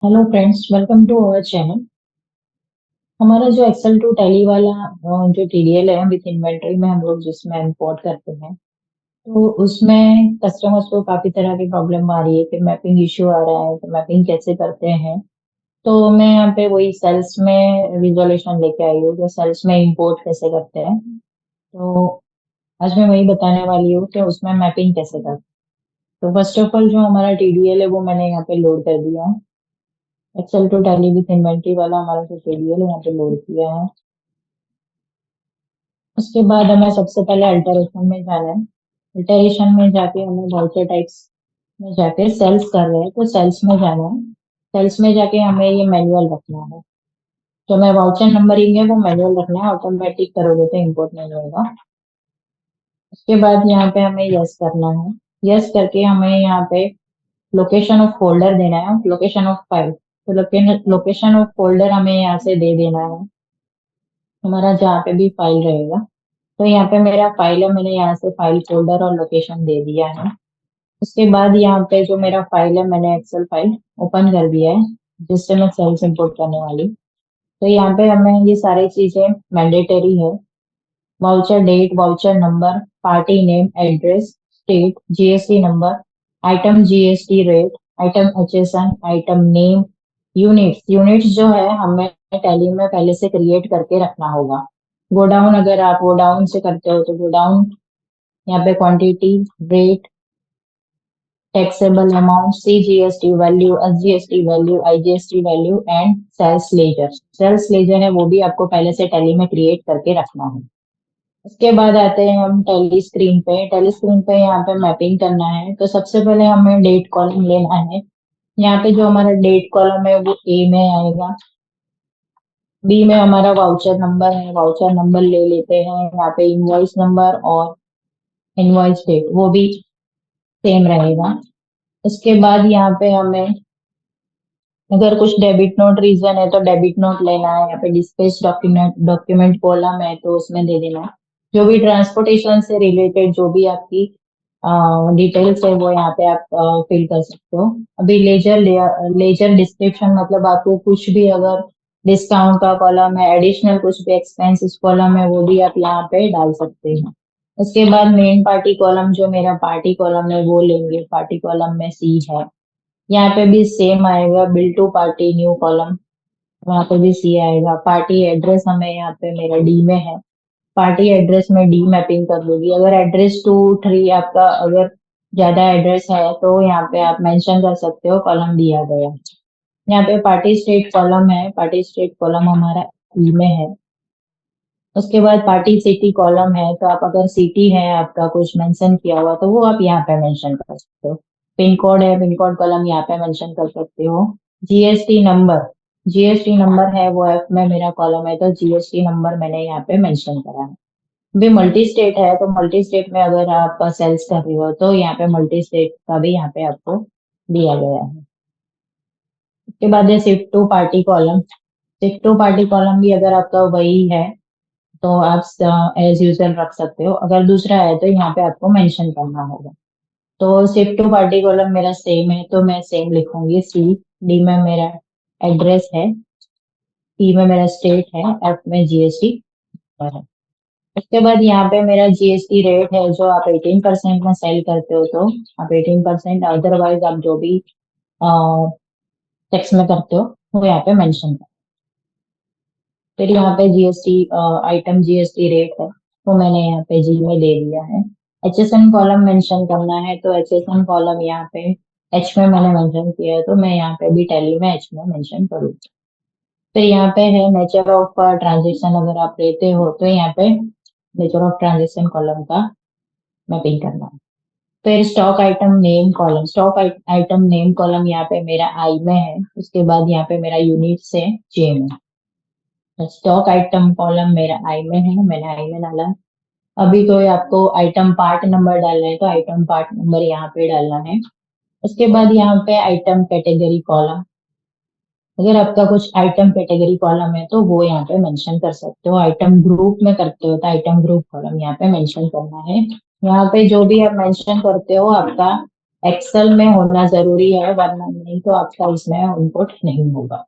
Hello friends, welcome to our channel. हमारा जो Excel to tally वाला जो टीडीएल है विथ इन्वेंटरी में हम लोग जिसमें इंपोर्ट करते हैं, तो उसमें कस्टमर्स को काफी तरह की प्रॉब्लम आ रही है कि मैपिंग इश्यू आ रहा है, तो मैपिंग कैसे करते हैं। तो मैं यहाँ पे वही सेल्स में विजुअलाइजेशन लेके आई हूँ कि सेल्स में इंपोर्ट कैसे करते हैं। तो आज मैं वही बताने वाली हूँ कि उसमें मैपिंग कैसे करते हैं। तो फर्स्ट ऑफ ऑल जो हमारा टीडीएल है वो मैंने यहाँ पे लोड कर दिया है। Excel to Tally with inventory वाला हमारा जो टीडीएल है यहाँ पे लोड किया है। उसके बाद हमें सबसे पहले अल्टरेशन में जाना है। अल्टरेशन में जाके हमें वाउचर टाइप्स में जाके सेल्स कर रहे हैं तो सेल्स में जाना है। सेल्स में जाके हमें ये मैनुअल रखना है। जो मैं वाउचर नंबरिंग है वो मैनुअल रखना है, ऑटोमेटिक करोगे तो इम्पोर्ट नहीं होगा। उसके बाद यहाँ पे हमें यस करना है। यस करके हमें यहाँ पे लोकेशन ऑफ फोल्डर देना है, लोकेशन ऑफ फाइल। तो लोकेशन ऑफ फोल्डर हमें यहाँ से दे देना है, हमारा जहाँ पे भी फाइल रहेगा। तो यहाँ पे मेरा फाइल है, मैंने यहाँ से फाइल फोल्डर और लोकेशन दे दिया है। उसके बाद यहाँ पे जो मेरा फाइल है मैंने एक्सेल फाइल ओपन कर दिया है जिससे मैं सेल्स इंपोर्ट करने वाली। तो यहाँ पे हमें ये सारी चीजें मैंडेटरी है। Voucher date, voucher number, party name, address, state, GST number, item GST rate, item HSN, item name, units. Units जो है हमें टैली में पहले से क्रिएट करके रखना होगा। गोडाउन अगर आप गोडाउन से करते हो तो गोडाउन, यहाँ पे quantity, rate, taxable amount, CGST value, SGST value, IGST value and sales ledger. Sales ledger है वो भी आपको पहले से टैली में क्रिएट करके रखना है। उसके बाद आते हैं हम टैली स्क्रीन पे। टैली स्क्रीन पे यहाँ पे मैपिंग करना है, तो सबसे पहले हमें डेट कॉलम लेना है। यहाँ पे जो हमारा डेट कॉलम है वो ए में आएगा। बी में हमारा वाउचर नंबर है, वाउचर नंबर ले लेते हैं। यहाँ पे इनवॉइस नंबर और इनवॉइस डेट वो भी सेम रहेगा। उसके बाद यहाँ पे हमें अगर कुछ डेबिट नोट रीजन है तो डेबिट नोट लेना है। यहाँ पे डिस्पेच डॉक्यूमेंट डॉक्यूमेंट कॉलम है तो उसमें दे देना है। जो भी ट्रांसपोर्टेशन से रिलेटेड जो भी आपकी डिटेल्स है वो यहाँ पे आप फिल कर सकते हो। अभी लेजर लेजर डिस्क्रिप्शन मतलब आपको कुछ भी अगर डिस्काउंट का कॉलम है, एडिशनल कुछ भी एक्सपेंसेस कॉलम है वो भी आप यहाँ पे डाल सकते हैं। उसके बाद मेन पार्टी कॉलम, जो मेरा पार्टी कॉलम है वो लेंगे। पार्टी कॉलम में सी है, यहाँ पे भी सेम आएगा। Bill to party new column, वहां पे भी सी आएगा। पार्टी एड्रेस हमें यहाँ पे मेरा डी में है, पार्टी एड्रेस में डी मैपिंग कर दूंगी। अगर एड्रेस 2 3 आपका अगर ज्यादा एड्रेस है तो यहाँ पे आप मेंशन कर सकते हो, कॉलम दिया गया। यहाँ पे पार्टी स्टेट कॉलम है, पार्टी स्टेट कॉलम हमारा ई में है। उसके बाद पार्टी सिटी कॉलम है, तो आप अगर सिटी है आपका कुछ मेंशन किया हुआ तो वो आप यहाँ पे मेंशन कर सकते हो। पिन कोड है, पिन कोड कॉलम यहाँ पे मेंशन कर सकते हो। जीएसटी नंबर, जीएसटी नंबर है वो एफ में मेरा कॉलम है तो जीएसटी नंबर मैंने यहाँ पे मेंशन करा है। भी मल्टी स्टेट है तो मल्टी स्टेट में अगर आप सेल्स कर रहे हो तो यहाँ पे मल्टी स्टेट का भी यहाँ पे आपको दिया गया है। उसके बाद है shift to party column. Shift to party column भी अगर आपका वही है तो आप एज यूजल रख सकते हो, अगर दूसरा है तो यहाँ पे आपको मेंशन करना होगा। तो शिफ्ट टू पार्टी कॉलम मेरा सेम है तो मैं सेम लिखूंगी। सी, डी में मेरा एड्रेस है, ई में मेरा स्टेट है, एफ में जीएसटी है। उसके बाद यहाँ पे मेरा जीएसटी रेट है, जो आप 18% में सेल करते हो तो आप 18%, अदरवाइज आप जो भी टैक्स में करते हो वो यहाँ पे मेंशन कर। फिर यहाँ पे जीएसटी आइटम जीएसटी रेट है वो मैंने यहाँ पे जी में दे दिया है। एचएसएन कॉलम मेंशन करना है तो एचएसएन कॉलम यहाँ पे एच में मैंने मेंशन किया है तो मैं यहाँ पे भी टैली में एच में मेंशन करूँगी। फिर यहाँ पे है नेचर ऑफ ट्रांजेक्शन, अगर आप लेते हो तो यहाँ पे नेचर ऑफ ट्रांजेक्शन कॉलम का मैपिंग करना है। फिर stock item name column, stock item name column यहाँ पे मेरा आई में है। उसके बाद यहाँ पे मेरा यूनिट से जे में। स्टॉक आइटम कॉलम मेरा आई में है, मैंने आई में डाला है। अभी तो ये आपको आइटम पार्ट नंबर डालना है तो आइटम पार्ट नंबर यहाँ पे डालना है। उसके बाद यहाँ पे आइटम कैटेगरी कॉलम, अगर आपका कुछ आइटम कैटेगरी कॉलम है तो वो यहाँ पे मेंशन कर सकते हो। आइटम ग्रुप में करते हो तो आइटम ग्रुप कॉलम यहाँ पे मेंशन करना है। यहाँ पे जो भी आप मेंशन करते हो आपका एक्सेल में होना जरूरी है, वरना नहीं तो आपका इसमें इनपुट नहीं होगा।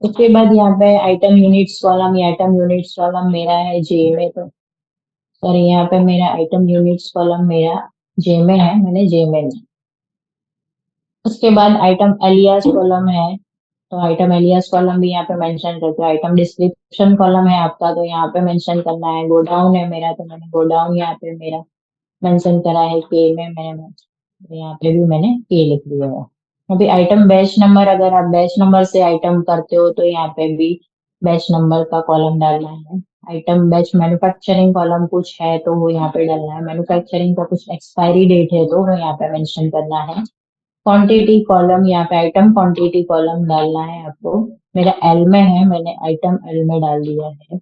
उसके बाद यहाँ पे आइटम यूनिट्स कॉलम, ये आइटम यूनिट्स कॉलम मेरा है जे में, तो सॉरी यहाँ पे मेरा आइटम यूनिट्स कॉलम मेरा जे में है, मैंने जे में लिया। उसके बाद आइटम एलियास कॉलम है, तो आइटम एलियास कॉलम भी यहाँ पे मेंशन करते हैं। आइटम डिस्क्रिप्शन कॉलम है आपका, तो यहाँ पे मेंशन करना है। गोडाउन है मेरा, तो मैंने गोडाउन यहाँ पे मेरा मेंशन करा है के में, मैंने तो यहाँ पे भी मैंने के लिख दिया है। अभी आइटम बैच नंबर, अगर आप बैच नंबर से आइटम करते हो तो यहाँ पे भी बैच नंबर का कॉलम डालना है। आइटम बैच मैन्युफैक्चरिंग कॉलम कुछ है तो वो यहाँ पे डालना है। मैन्युफैक्चरिंग का कुछ एक्सपायरी डेट है तो वो यहाँ पे मेंशन करना है। क्वांटिटी कॉलम, यहाँ पे आइटम क्वांटिटी कॉलम डालना है आपको। मेरा एल में है, मैंने आइटम एल में डाल दिया है।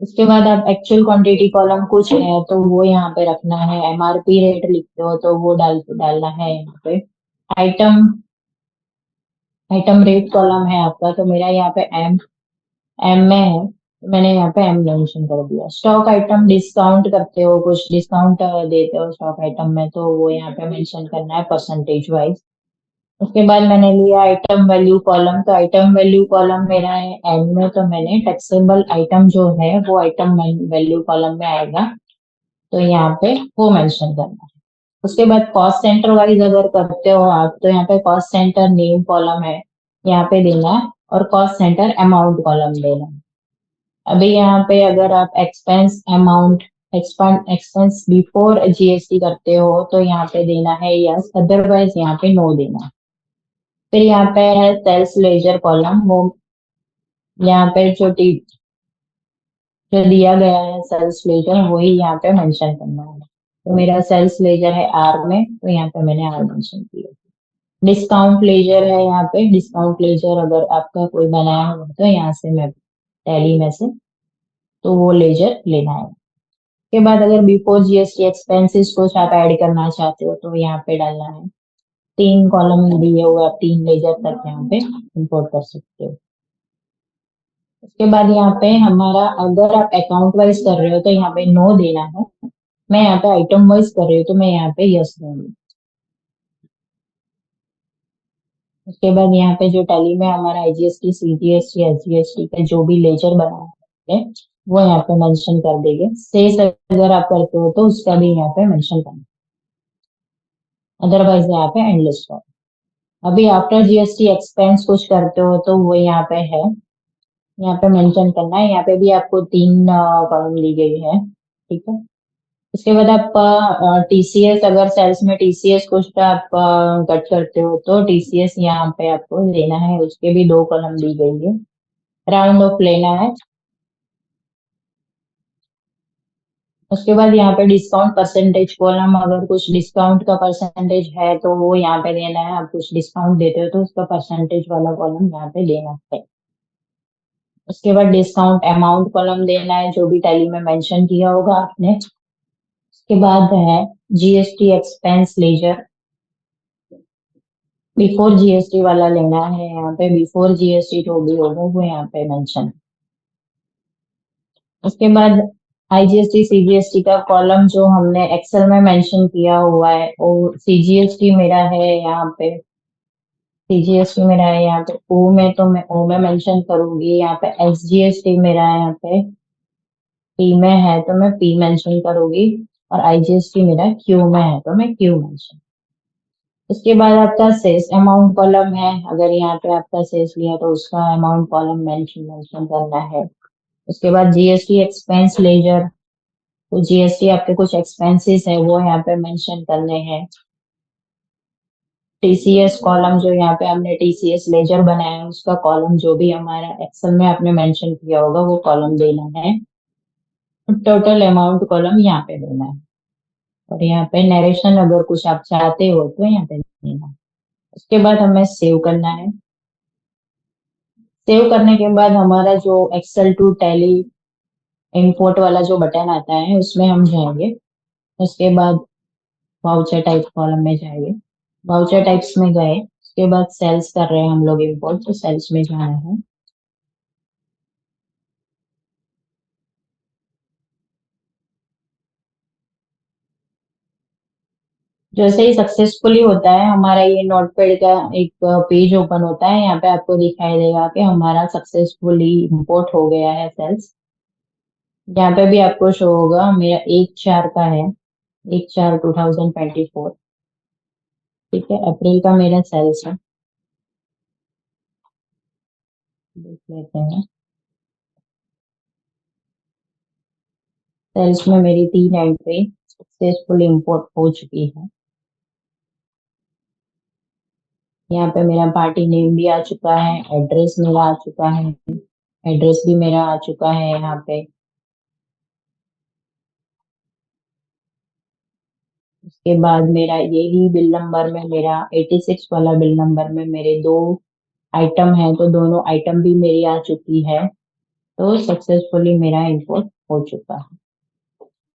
उसके बाद आप एक्चुअल क्वांटिटी कॉलम कुछ है तो वो यहाँ पे रखना है। एमआरपी रेट लिखते हो तो वो डालना है यहाँ पे। आइटम आइटम रेट कॉलम है आपका, तो मेरा यहाँ पे एम एम में है, तो मैंने यहाँ पे एम मेंशन कर दिया। स्टॉक आइटम, डिस्काउंट करते हो, कुछ डिस्काउंट देते हो स्टॉक आइटम में, तो वो यहाँ पे मेंशन करना है परसेंटेज वाइज। उसके बाद मैंने लिया आइटम वैल्यू कॉलम, तो आइटम वैल्यू कॉलम मेरा है एन में, तो मैंने टैक्सेबल आइटम जो है वो आइटम वैल्यू कॉलम में आएगा, तो यहाँ पे वो मेंशन करना है। उसके बाद कॉस्ट सेंटर वाइज अगर करते हो आप, तो यहाँ पे कॉस्ट सेंटर नेम कॉलम है, यहाँ पे देना है, और कॉस्ट सेंटर अमाउंट कॉलम देना है। अभी यहाँ पे अगर आप expense amount, expense before GST करते हो तो यहाँ पे देना है यस, अदरवाइज यहाँ पे नो देना है। फिर यहाँ पे है सेल्स लेजर कॉलम, वो यहाँ पे जो दिया गया है सेल्स लेजर वही यहाँ पे मेंशन करना है। तो मेरा सेल्स लेजर है आर में, तो यहाँ पे मैंने आर मेंशन किया। डिस्काउंट लेजर है यहाँ पे, डिस्काउंट लेजर अगर आपका कोई बनाया हो तो यहाँ से मैं टैली में से तो वो लेजर लेना है। के बाद अगर बिफोर जीएसटी एक्सपेंसेस कुछ आप ऐड करना चाहते हो तो यहाँ पे डालना है। 3 कॉलम दिए हुए, आप 3 लेजर तक यहाँ पे इंपोर्ट कर सकते हो। उसके बाद यहाँ पे हमारा, अगर आप अकाउंट वाइज कर रहे हो तो यहाँ पे नो देना है। मैं यहाँ पे आइटम वाइज कर रही हूँ तो मैं यहाँ पे यस दूंगी। उसके बाद यहाँ पे जो टैली में हमारा आईजीएसटी, सीजीएसटी, एसजीएसटी का जो भी लेजर बना है वो यहाँ पे मेंशन कर देंगे। सेस अगर आप करते हो तो उसका भी यहाँ पे मेंशन करना, अदरवाइज यहाँ पे एंडलेस कर। अभी आफ्टर जीएसटी एक्सपेंस कुछ करते हो तो वो यहाँ पे है, यहाँ पे मेंशन करना है। यहाँ पे भी आपको 3 कॉलम दी गई है, ठीक है। उसके बाद आप टीसीएस, अगर सेल्स में टीसीएस कुछ आप कट करते हो तो टीसीएस यहाँ पे आपको लेना है, उसके भी 2 कॉलम दी गई है। राउंड ऑफ लेना है। उसके बाद यहाँ पे डिस्काउंट परसेंटेज कॉलम, अगर कुछ डिस्काउंट का परसेंटेज है तो वो यहाँ पे देना है। आप कुछ डिस्काउंट देते हो तो उसका परसेंटेज वाला कॉलम यहाँ पे देना है। उसके बाद डिस्काउंट अमाउंट कॉलम देना है, जो भी टैली में मेंशन किया होगा आपने। उसके बाद है GST expense ledger, before GST वाला लेना है। यहाँ पे बिफोर जीएसटी जो भी होगा वो यहाँ पे मेंशन। उसके बाद आईजीएसटी सीजीएसटी का कॉलम जो हमने एक्सेल में मेंशन किया हुआ है, वो सीजीएसटी मेरा है यहाँ पे, सीजीएसटी मेरा है यहाँ पे ओ में, तो मैं ओ में मेंशन करूंगी। यहाँ पे एसजीएसटी मेरा है यहाँ पे पी में है, तो मैं पी मेंशन करूंगी। और आईजीएसटी मेरा क्यू में है, तो मैं क्यू मेंशन। उसके बाद आपका सेस अमाउंट कॉलम है, अगर यहाँ पे आपका सेस लिया तो उसका अमाउंट कॉलम मेंशन करना है। उसके बाद जीएसटी एक्सपेंस लेजर, तो जीएसटी आपके कुछ एक्सपेंसेस है वो यहाँ पे मेंशन करने हैं। टीसीएस कॉलम, जो यहाँ पे हमने टीसीएस लेजर बनाया है उसका कॉलम जो भी हमारा एक्सेल में आपने मेंशन किया होगा वो कॉलम देना है। टोटल अमाउंट कॉलम यहाँ पे देना है। और यहाँ पे नरेशन अगर कुछ आप चाहते हो तो यहाँ पे देना है। उसके बाद हमें सेव करना है। सेव करने के बाद हमारा जो एक्सेल टू टैली इंपोर्ट वाला जो बटन आता है उसमें हम जाएंगे। उसके बाद वाउचर टाइप कॉलम में जाएंगे। वाउचर टाइप्स में गए, उसके बाद सेल्स कर रहे हैं हम लोग इंपोर्ट, तो सेल्स में जाना है। जैसे ही सक्सेसफुली होता है हमारा ये नोटपैड का एक पेज ओपन होता है। यहाँ पे आपको दिखाई देगा कि हमारा सक्सेसफुली इंपोर्ट हो गया है सेल्स। यहाँ पे भी आपको शो होगा मेरा 1/4 का है, 1/4/2024। ठीक है, अप्रैल का मेरा सेल्स है, देख लेते हैं। सेल्स में मेरी 3 एंट्री सक्सेसफुली इंपोर्ट हो चुकी है। यहाँ पे मेरा पार्टी नेम भी आ चुका है, एड्रेस मेरा आ चुका है, एड्रेस भी मेरा आ चुका है यहाँ पे। उसके बाद मेरा यही बिल नंबर में, मेरा 86 वाला बिल नंबर में मेरे 2 आइटम है, तो दोनों आइटम भी मेरी आ चुकी है। तो सक्सेसफुली मेरा इंपोर्ट हो चुका है।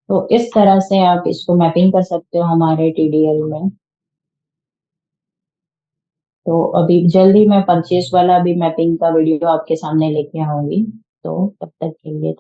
तो इस तरह से आप इसको मैपिंग कर सकते हो हमारे टीडीएल में। तो अभी जल्दी मैं परचेस वाला भी मैपिंग का वीडियो आपके सामने लेके आऊंगी। तो तब तक के लिए